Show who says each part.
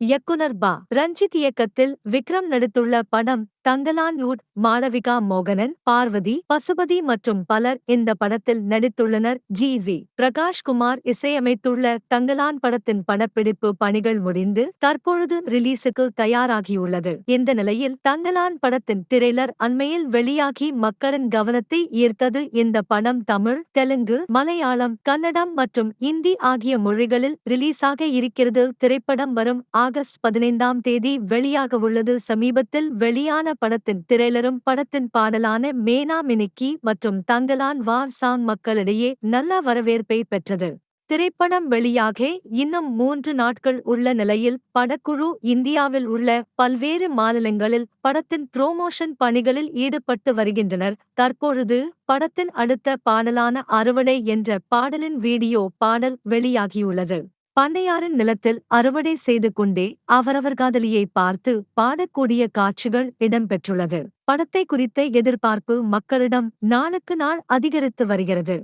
Speaker 1: இயக்குனர் பா. ரஞ்சித் இயக்கத்தில் விக்ரம் நடித்துள்ள படம் தங்கலான். மாளவிகா மோகனன், பார்வதி, பசுபதி மற்றும் பலர் இந்த படத்தில் நடித்துள்ளனர். ஜி. பிரகாஷ் குமார் இசையமைத்துள்ள தங்கலான் படத்தின் படப்பிடிப்பு பணிகள் முடிந்து தற்பொழுது ரிலீஸுக்கு தயாராகியுள்ளது. இந்த நிலையில் தங்கலான் படத்தின் திரைலர் அண்மையில் வெளியாகி மக்களின் கவனத்தை ஈர்த்தது. இந்த படம் தமிழ், தெலுங்கு, மலையாளம், கன்னடம் மற்றும் இந்தி ஆகிய மொழிகளில் ரிலீஸாக இருக்கிறது. திரைப்படம் வரும் ஆகஸ்ட் 15ஆம் தேதி வெளியாகவுள்ளது. சமீபத்தில் வெளியான படத்தின் திரைலரும் படத்தின் பாடலான மேனா மினிக்கி மற்றும் தங்கலான் வார் சாங் மக்களிடையே நல்ல வரவேற்பை பெற்றது. திரைப்படம் வெளியாக இன்னும் 3 நாட்கள் உள்ள நிலையில் படக்குழு இந்தியாவில் உள்ள பல்வேறு மாநிலங்களில் படத்தின் புரோமோஷன் பணிகளில் ஈடுபட்டு வருகின்றனர். தற்பொழுது படத்தின் அடுத்த பாடலான அறுவடை என்ற பாடலின் வீடியோ பாடல் வெளியாகியுள்ளது. பண்ணையாரின் நிலத்தில் அறுவடை செய்து கொண்டே அவரவர் காதலியை பார்த்து பாடக்கூடிய காட்சிகள் இடம்பெற்றுள்ளது. படத்தை குறித்த எதிர்பார்ப்பு மக்களிடம் நாளுக்கு நாள் அதிகரித்து வருகிறது.